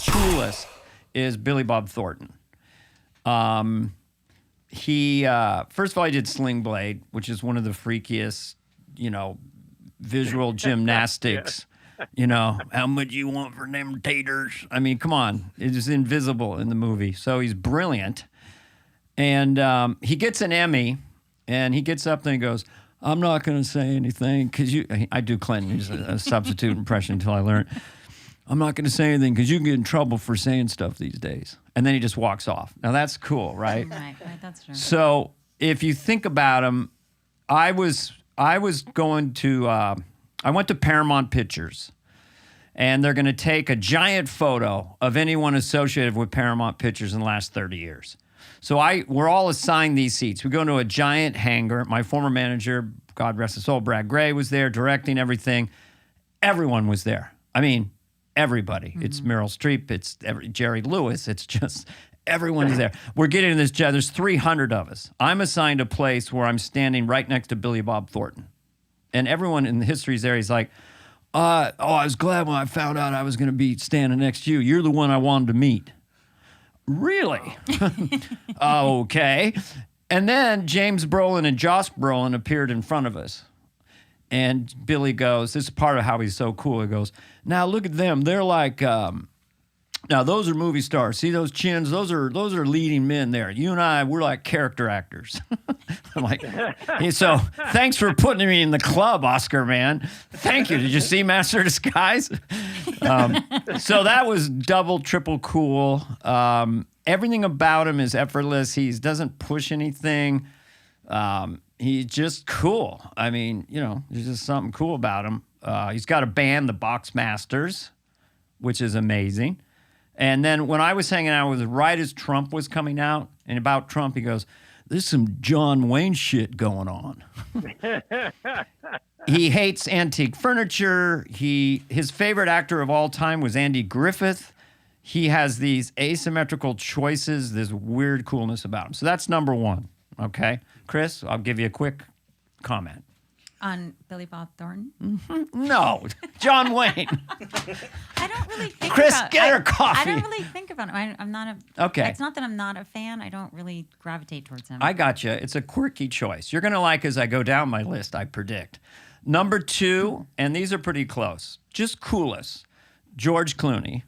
coolest is Billy Bob Thornton. He first of all, he did Sling Blade, which is one of the freakiest, visual gymnastics. How much you want for them taters? I mean, come on. It is invisible in the movie. So he's brilliant. And he gets an Emmy, and he gets up there and goes, I'm not going to say anything because I do Clinton. He's a substitute impression until I learn. I'm not going to say anything because you can get in trouble for saying stuff these days. And then he just walks off. Now, that's cool, right? Right, that's true. So if you think about him, I went to Paramount Pictures, and they're going to take a giant photo of anyone associated with Paramount Pictures in the last 30 years. So we're all assigned these seats. We go into a giant hangar. My former manager, God rest his soul, Brad Gray, was there directing everything. Everyone was there. I mean, everybody. Mm-hmm. It's Meryl Streep. It's Jerry Lewis. It's just everyone is there. We're getting in this jet. There's 300 of us. I'm assigned a place where I'm standing right next to Billy Bob Thornton. And everyone in the history's there. He's like, I was glad when I found out I was going to be standing next to you. You're the one I wanted to meet. Really? Okay. And then James Brolin and Josh Brolin appeared in front of us. And Billy goes, this is part of how he's so cool. He goes, now look at them. They're like, now those are movie stars. See those chins? Those are leading men there. You and I, we're like character actors. I'm like, hey, so thanks for putting me in the club, Oscar, man. Thank you. Did you see Master of Disguise? So that was double, triple cool. Everything about him is effortless. He doesn't push anything. He's just cool. I mean, there's just something cool about him. He's got a band, the Boxmasters, which is amazing. And then when I was hanging out with him, right as Trump was coming out, and about Trump, he goes, there's some John Wayne shit going on. He hates antique furniture. His favorite actor of all time was Andy Griffith. He has these asymmetrical choices, this weird coolness about him. So that's number one, okay? Chris, I'll give you a quick comment. On Billy Bob Thornton? Mm-hmm. No, John Wayne. I don't really think Chris, about... get her coffee. I don't really think about him. I'm not a... Okay. It's not that I'm not a fan. I don't really gravitate towards him. I got you. It's a quirky choice. You're going to like as I go down my list, I predict. Number two, and these are pretty close, just coolest, George Clooney.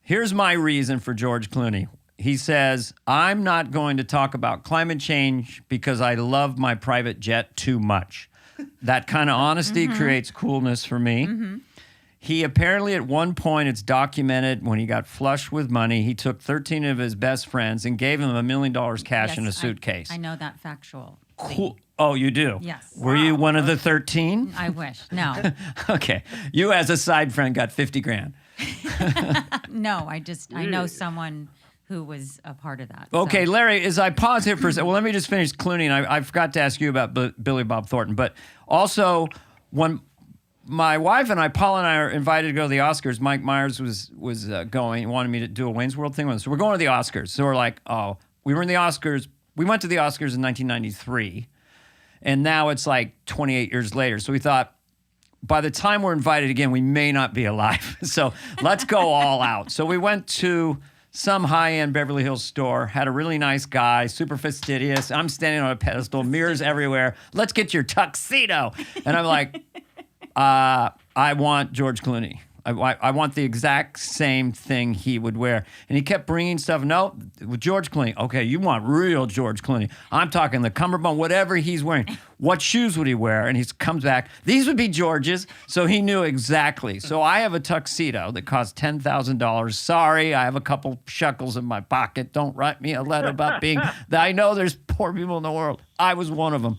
Here's my reason for George Clooney. He says, I'm not going to talk about climate change because I love my private jet too much. That kind of honesty creates coolness for me. Mm-hmm. He apparently at one point, it's documented, when he got flush with money, he took 13 of his best friends and gave them $1 million cash in a suitcase. I know that factual. Cool. Oh, you do? Yes. Were you one of the 13? I wish. No. Okay. You as a side friend got 50 grand. No, I know someone who was a part of that. Okay, so. Larry, as I pause here for a second, well, let me just finish Clooney, and I forgot to ask you about Billy Bob Thornton, but also when my wife and I, Paul and I, are invited to go to the Oscars, Mike Myers was going, he wanted me to do a Wayne's World thing with us. So we're going to the Oscars. So we're like, we were in the Oscars. We went to the Oscars in 1993, and now it's like 28 years later. So we thought, by the time we're invited again, we may not be alive. So let's go all out. So we went to some high-end Beverly Hills store, had a really nice guy, super fastidious. I'm standing on a pedestal, mirrors everywhere. Let's get your tuxedo. And I'm like, I want George Clooney. I want the exact same thing he would wear. And he kept bringing stuff. No, with George Clooney. Okay, you want real George Clooney. I'm talking the cummerbund, whatever he's wearing. What shoes would he wear? And he comes back. These would be George's. So he knew exactly. So I have a tuxedo that costs $10,000. Sorry, I have a couple shekels in my pocket. Don't write me a letter about being... I know there's poor people in the world. I was one of them.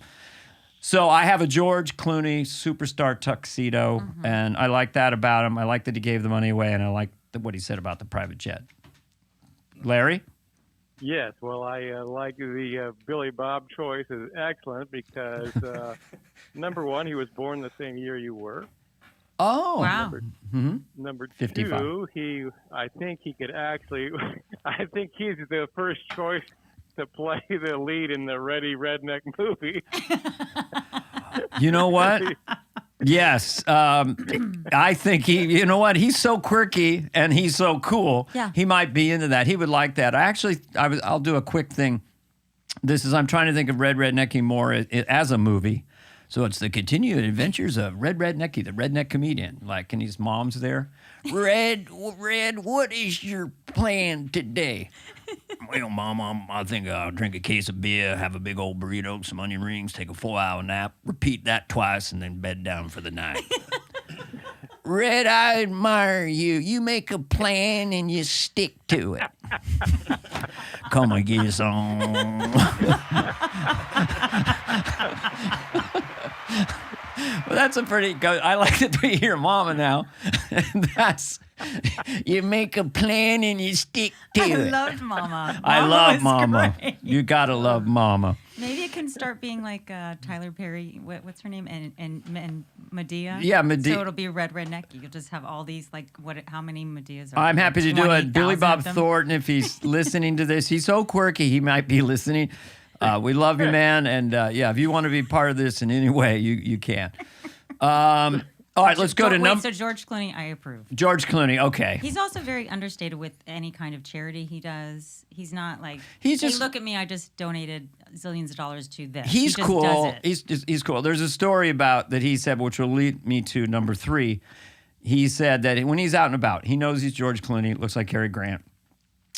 So I have a George Clooney superstar tuxedo, and I like that about him. I like that he gave the money away, and I like what he said about the private jet. Larry? Yes, well, I like the Billy Bob choice is excellent because, number one, he was born the same year you were. Oh. Wow. Number 55. two, I think he could actually, I think he's the first choice to play the lead in the Ready Redneck movie. You know what? Yes. I think you know what? He's so quirky and he's so cool. Yeah. He might be into that. He would like that. I'll do a quick thing. I'm trying to think of Red Rednecky more as a movie. So it's the continued adventures of Red Rednecky, the redneck comedian. Like, and his mom's there. Red, what is your plan today? Well, Mom, I think I'll drink a case of beer, have a big old burrito, some onion rings, take a 4-hour nap, repeat that twice, and then bed down for the night. Red, I admire you. You make a plan and you stick to it. Come and get some. Well, that's a pretty good. I like that we hear Mama now. You make a plan and you stick to it. I loved Mama. I love Mama. Great. You gotta love Mama. Maybe it can start being like Tyler Perry. What's her name? And Medea. Yeah, Medea. So it'll be Red Rednecky. You'll just have all these like how many Medeas are? I'm there? happy to do it. 20,000 Billy Bob of them? Thornton, if he's listening to this, he's so quirky. He might be listening. We love you, man. And yeah, if you want to be part of this in any way, you can. All right, let's go to number. So George Clooney, I approve. George Clooney, okay. He's also very understated with any kind of charity he does. He's not like, He's hey, just- look at me, I just donated zillions of dollars to this. He's he just cool. Does it. He's cool. There's a story about that he said, which will lead me to number 3. He said that when he's out and about, he knows he's George Clooney. Looks like Cary Grant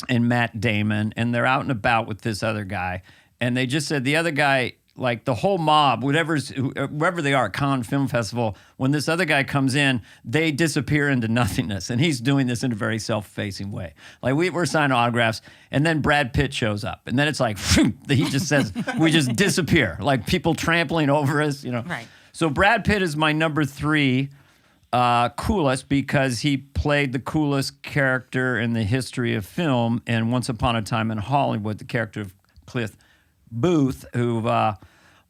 and Matt Damon, and they're out and about with this other guy. And they just said the other guy, like the whole mob, wherever they are, Cannes Film Festival, when this other guy comes in, they disappear into nothingness. And he's doing this in a very self-facing way. Like we're signing autographs, and then Brad Pitt shows up. And then it's like, he just says, we just disappear. Like people trampling over us, you know. Right. So Brad Pitt is my number 3 coolest because he played the coolest character in the history of film in Once Upon a Time in Hollywood, the character of Cliff Booth, who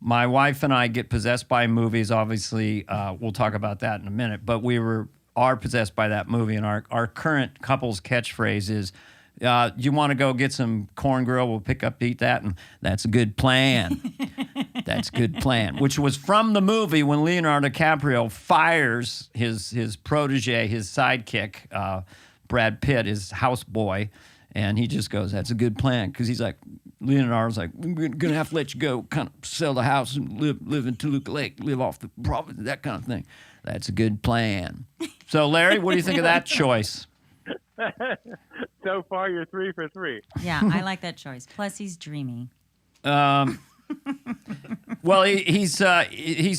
my wife and I get possessed by movies. Obviously, we'll talk about that in a minute, but we are possessed by that movie, and our current couple's catchphrase is, you want to go get some corn grill, we'll pick up, eat that, and that's a good plan. That's a good plan, which was from the movie when Leonardo DiCaprio fires his protege, his sidekick, Brad Pitt, his houseboy, and he just goes, that's a good plan, because he's like, Leonardo's like, we're going to have to let you go, kind of sell the house and live in Toluca Lake, live off the profit, that kind of thing. That's a good plan. So, Larry, what do you think of that choice? So far, you're 3 for 3. Yeah, I like that choice. Plus, he's dreamy. Well, he's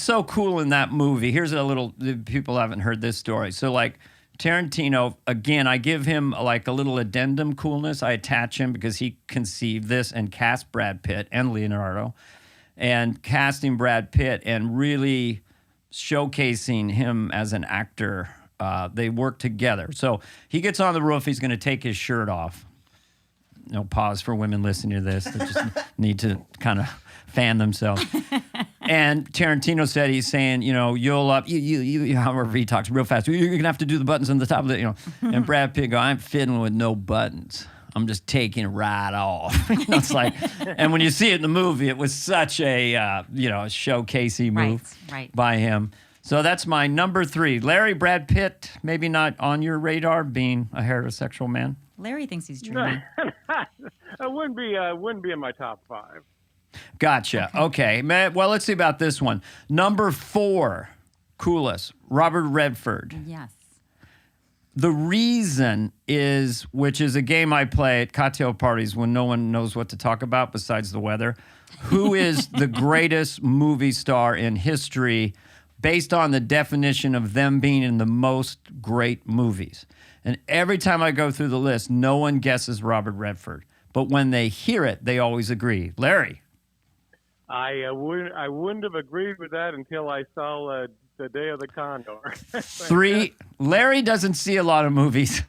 so cool in that movie. Here's a little, people haven't heard this story. So, like, Tarantino, again, I give him like a little addendum coolness. I attach him because he conceived this and cast Brad Pitt and Leonardo, and casting Brad Pitt and really showcasing him as an actor. They work together. So he gets on the roof. He's going to take his shirt off. No pause for women listening to this. They just need to kind of fan themselves. And Tarantino said, he's saying, you know, you however he talks real fast, you're going to have to do the buttons on the top of it, you know. And Brad Pitt go, I'm fiddling with no buttons. I'm just taking it right off. You know, it's like, and when you see it in the movie, it was such a, showcasey move by him. So that's my number 3. Larry, Brad Pitt, maybe not on your radar being a heterosexual man. Larry thinks he's dreamy. It wouldn't be in my top 5. Gotcha. Okay. Well, let's see about this one. Number 4, coolest, Robert Redford. Yes. The reason is, which is a game I play at cocktail parties when no one knows what to talk about besides the weather, who is the greatest movie star in history based on the definition of them being in the most great movies. And every time I go through the list, no one guesses Robert Redford. But when they hear it, they always agree. Larry. I wouldn't have agreed with that until I saw The Day of the Condor. 3. Larry doesn't see a lot of movies,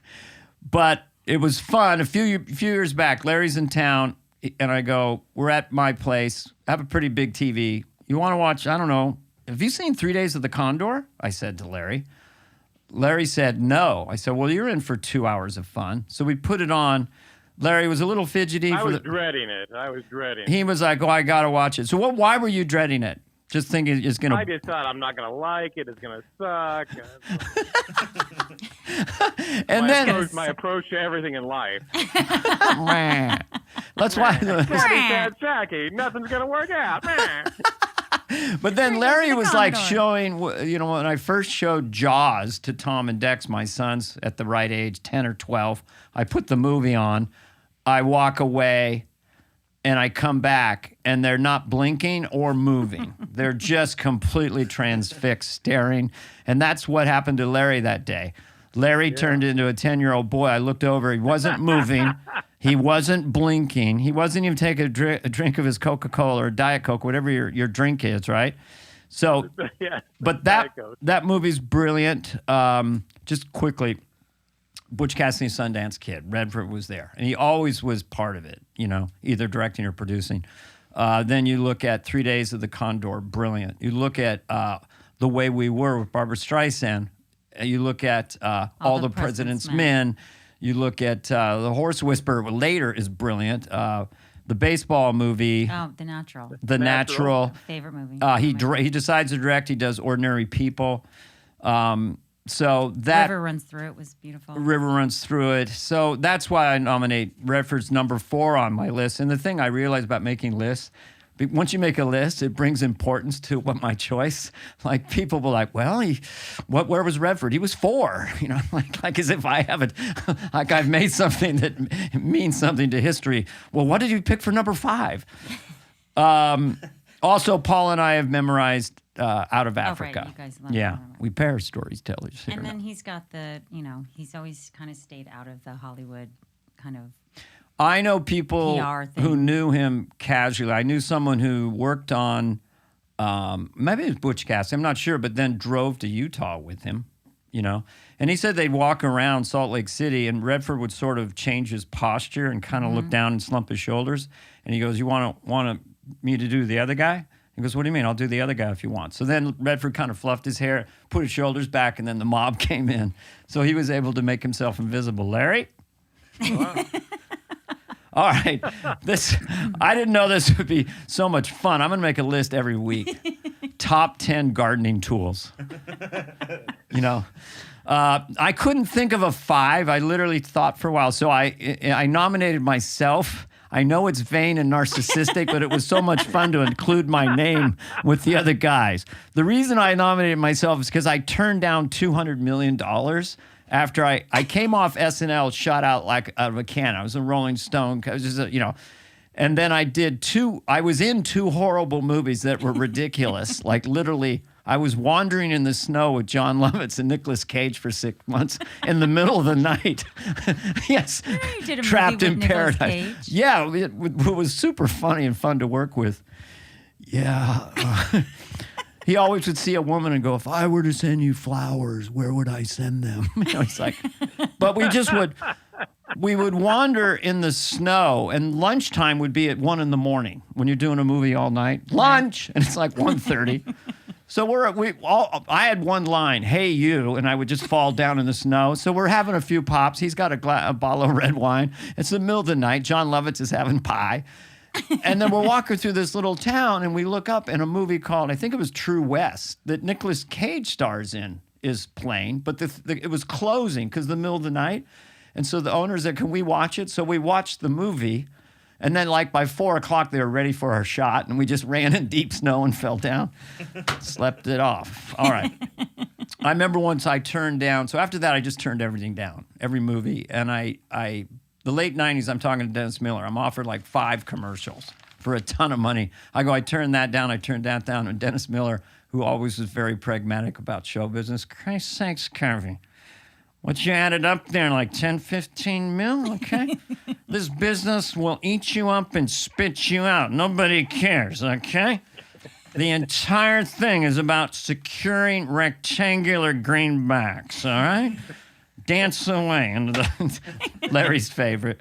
but it was fun. A few years back, Larry's in town, and I go, we're at my place. I have a pretty big TV. You want to watch, I don't know, have you seen 3 Days of the Condor? I said to Larry. Larry said, no. I said, well, you're in for 2 hours of fun. So we put it on. Larry was a little fidgety. I was dreading it. He was like, oh, I got to watch it. So why were you dreading it? Just thinking it's going I to. just thought I'm not going to like it. It's going to suck. And then my approach to everything in life. that's why. Jackie, nothing's going to work out. But then Larry the was like Commodore. showing, when I first showed Jaws to Tom and Dex, my sons at the right age, 10 or 12, I put the movie on, I walk away, and I come back, and they're not blinking or moving. They're just completely transfixed, staring. And that's what happened to Larry that day. Larry turned into a 10-year-old boy. I looked over. He wasn't moving. He wasn't blinking. He wasn't even taking a drink of his Coca-Cola or Diet Coke, whatever your drink is, right? So, Yeah, but Diet Coke. that movie's brilliant. Just quickly, Butch Cassidy's Sundance Kid. Redford was there, and he always was part of it, either directing or producing. Then you look at 3 Days of the Condor, brilliant. You look at The Way We Were with Barbara Streisand. You look at All the President's Men. You look at The Horse Whisperer later is brilliant. The baseball movie. Oh, The Natural. The Natural. Favorite movie. He decides to direct. He does Ordinary People. So that River Runs Through It was beautiful. River Runs Through It. So that's why I nominate Redford's number 4 on my list. And the thing I realized about making lists, once you make a list, it brings importance to what my choice. Like people were like, well, where was Redford? He was 4. Like as if I haven't, like I've made something that means something to history. Well, what did you pick for number 5? Also, Paul and I have memorized Out of Africa. Right. You guys love Yeah, that. we pair storytellers here. And then he's got he's always kind of stayed out of the Hollywood kind of. I know people PR thing. who knew him casually. I knew someone who worked on, maybe it was Butch Cassidy, I'm not sure, but then drove to Utah with him, And he said they'd walk around Salt Lake City, and Redford would sort of change his posture and kind of look down and slump his shoulders. And he goes, "You want me to do the other guy?" He goes, "What do you mean? I'll do the other guy if you want." So then Redford kind of fluffed his hair, put his shoulders back, and then the mob came in. So he was able to make himself invisible. Larry? Wow. All right. I didn't know this would be so much fun. I'm going to make a list every week. Top 10 gardening tools. I couldn't think of a 5. I literally thought for a while. So I nominated myself. I know it's vain and narcissistic, but it was so much fun to include my name with the other guys. The reason I nominated myself is because I turned down $200 million after I came off SNL, shot out like out of a can. I was a Rolling Stone. I was just, and then I was in 2 horrible movies that were ridiculous. Like literally, I was wandering in the snow with John Lovitz and Nicolas Cage for 6 months in the middle of the night. Yes. You did a Trapped movie in with Nicolas Paradise. Cage. Yeah, it was super funny and fun to work with. Yeah. He always would see a woman and go, "If I were to send you flowers, where would I send them?" It's like, but we would wander in the snow, and lunchtime would be at 1 a.m. when you're doing a movie all night. Lunch, and it's like 1:30. So I had one line, "Hey you," and I would just fall down in the snow. So we're having a few pops. He's got a bottle of red wine. It's the middle of the night. John Lovitz is having pie. And then we're walking through this little town, and we look up, and a movie called, I think it was True West, that Nicolas Cage stars in, is playing. But it was closing because the middle of the night. And so the owner said, "Can we watch it?" So we watched the movie. And then like by 4 o'clock, they were ready for our shot. And we just ran in deep snow and fell down. Slept it off. All right. I remember once I turned down. So after that, I just turned everything down, every movie. And the late 90s, I'm talking to Dennis Miller. I'm offered like 5 commercials for a ton of money. I turned that down. I turned that down. And Dennis Miller, who always was very pragmatic about show business, Christ's sakes, Carvey, what you added up there, like 10, 15 mil, okay? This business will eat you up and spit you out. Nobody cares, okay? The entire thing is about securing rectangular greenbacks, all right? Dance away into Larry's favorite.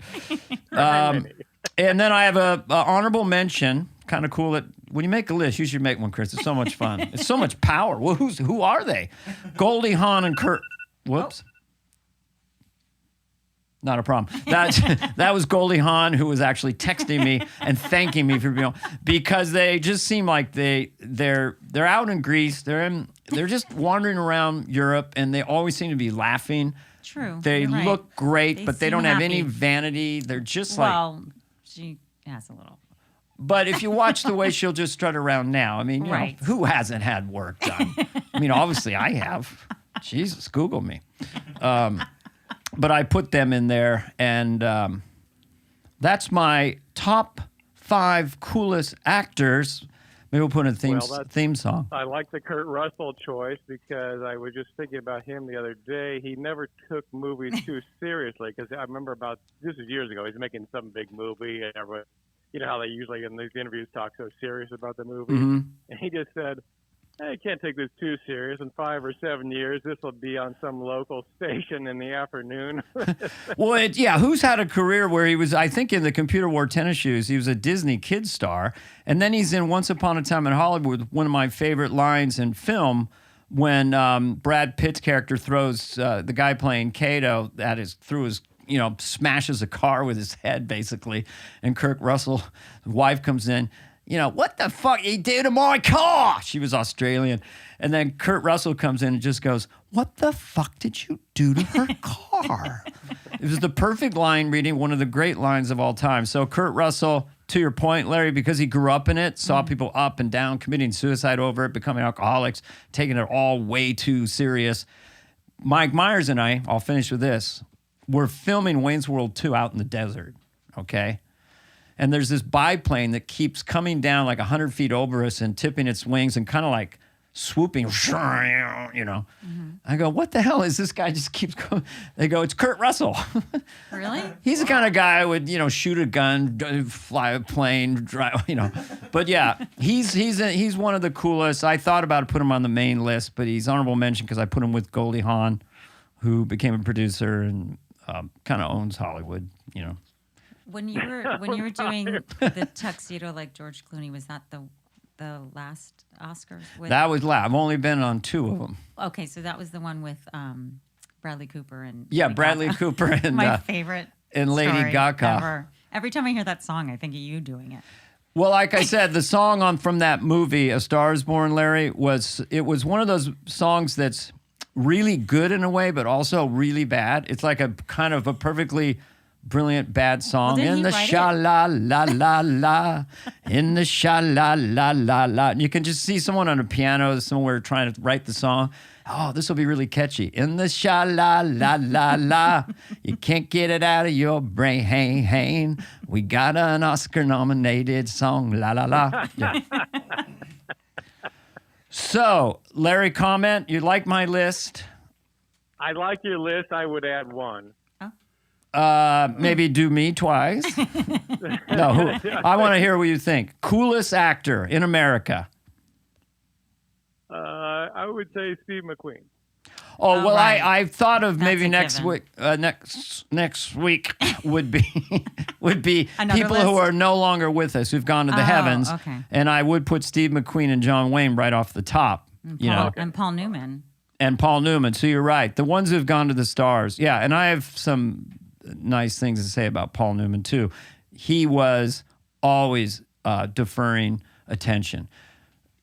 And then I have a honorable mention. Kind of cool that when you make a list, you should make one, Chris. It's so much fun. It's so much power. Well, who are they? Goldie, Hawn, and Kurt. Whoops. Not a problem. That was Goldie Hawn, who was actually texting me and thanking me for being on, because they just seem like they're out in Greece. They're just wandering around Europe, and they always seem to be laughing. True. They you're right. look great, They but they seem don't have happy. any vanity. They're just Well, she has a little. But if you watch the way she'll just strut around now, I mean, you Right. know, who hasn't had work done? I mean, obviously I have. Jesus, Google me. But I put them in there, and that's my top 5 coolest actors. Maybe we'll put in a theme song. I like the Kurt Russell choice because I was just thinking about him the other day. He never took movies too seriously, because I remember this was years ago, he's making some big movie, and everyone, you know how they usually in these interviews talk so serious about the movie. Mm-hmm. And he just said, I can't take this too serious. In 5 or 7 years, this will be on some local station in the afternoon. Well, who's had a career where he was, I think in the Computer Wore Tennis Shoes, he was a Disney kid star. And then he's in Once Upon a Time in Hollywood, one of my favorite lines in film, when Brad Pitt's character throws the guy playing Kato through his, smashes a car with his head, basically. And Kurt Russell's wife comes in. What the fuck you did to my car? She was Australian. And then Kurt Russell comes in and just goes, what the fuck did you do to her car? It was the perfect line reading, one of the great lines of all time. So Kurt Russell, to your point, Larry, because he grew up in it, saw people up and down, committing suicide over it, becoming alcoholics, taking it all way too serious. Mike Myers and I'll finish with this, we're filming Wayne's World 2 out in the desert, okay? And there's this biplane that keeps coming down like 100 feet over us and tipping its wings and kind of like swooping, Mm-hmm. I go, what the hell is this guy just keeps going? They go, it's Kurt Russell. Really? He's the kind of guy who would, shoot a gun, fly a plane, drive, But yeah, he's one of the coolest. I thought about putting him on the main list, but he's honorable mention because I put him with Goldie Hawn, who became a producer and kind of owns Hollywood, When you were doing the tuxedo like George Clooney, was that the last Oscars? That was last. I've only been on 2 of them. Okay, so that was the one with Bradley Cooper and Bradley Gaga. Cooper and my favorite and Lady story Gaga. ever. Every time I hear that song, I think of you doing it. Well, like I said, the song from that movie, A Star Is Born, Larry, was one of those songs that's really good in a way, but also really bad. It's like a kind of a perfectly brilliant bad song. Well, in the sha la la la la, in the sha la la la la. And you can just see someone on a piano somewhere trying to write the song. Oh, this will be really catchy. In the sha la la la la, you can't get it out of your brain. We got an Oscar-nominated song, la la la. Yeah. So, Larry, comment. You like my list? I like your list. I would add one. Maybe do me twice. No, I want to hear what you think. Coolest actor in America. I would say Steve McQueen. Oh, well, right. I thought of That's maybe a next given. week. Next week would be Another people who list? are no longer with us, who've gone to the heavens. Okay. And I would put Steve McQueen and John Wayne right off the top. And Paul Newman. And Paul Newman. So you're right. The ones who've gone to the stars. Yeah, and I have some nice things to say about Paul Newman, too. He was always deferring attention.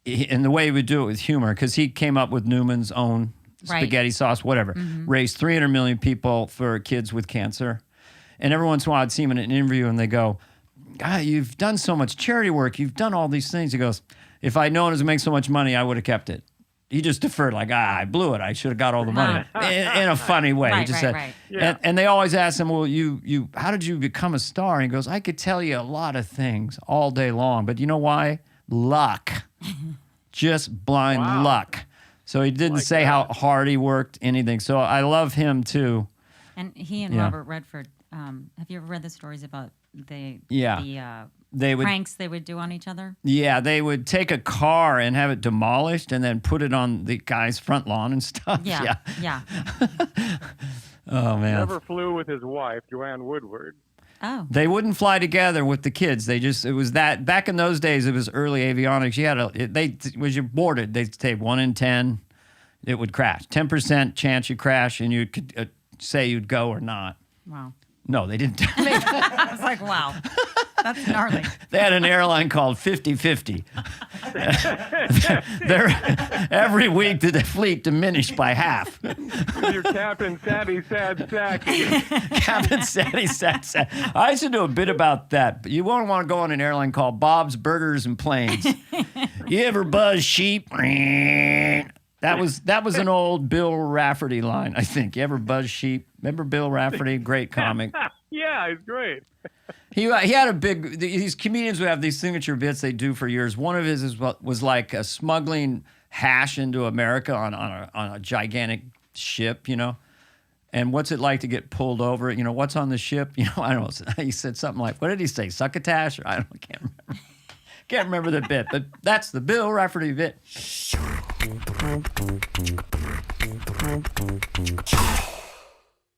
And the way he would do it with humor, because he came up with Newman's own spaghetti sauce, whatever. Raised 300 million people for kids with cancer. And every once in a while I'd see him in an interview and they go, God, you've done so much charity work. You've done all these things. He goes, if I'd known it was to make so much money, I would have kept it. He just deferred, like, I blew it. I should have got all the money in a funny way. Right, He just right, said, right. Yeah. and they always ask him, well, you, how did you become a star? And he goes, I could tell you a lot of things all day long, but you know why? Luck. Just blind luck. So he didn't say how hard he worked, anything. So I love him too. And he and Yeah. Robert Redford. Have you ever read the stories about the They would pranks they would do on each other? Yeah, they would take a car and have it demolished and then put it on the guy's front lawn and stuff. Yeah. Oh, man. Never flew with his wife, Joanne Woodward. Oh. They wouldn't fly together with the kids. It was that, back in those days, it was early avionics. Was you boarded, they'd say 1 in 10, it would crash. 10% chance you crash and you could say you'd go or not. Wow. No, they didn't. I was like, wow, that's gnarly. They had an airline called 50/50. Every week the fleet diminished by half. Your Captain Saddy Sad Sack. Captain Saddy Sad Sack. I used to do a bit about that, but you won't want to go on an airline called Bob's Burgers and Planes. You ever buzz sheep? That was an old Bill Rafferty line, I think. You ever buzz sheep? Remember Bill Rafferty? Great comic. Yeah, it's great. He had a big. These comedians would have these signature bits they do for years. One of his was like smuggling hash into America on a gigantic ship, you know. And what's it like to get pulled over? You know, what's on the ship? You know, I don't know. He said something like, what did he say? Succotash? Or can't remember. Can't remember the bit, but that's the Bill Rafferty bit.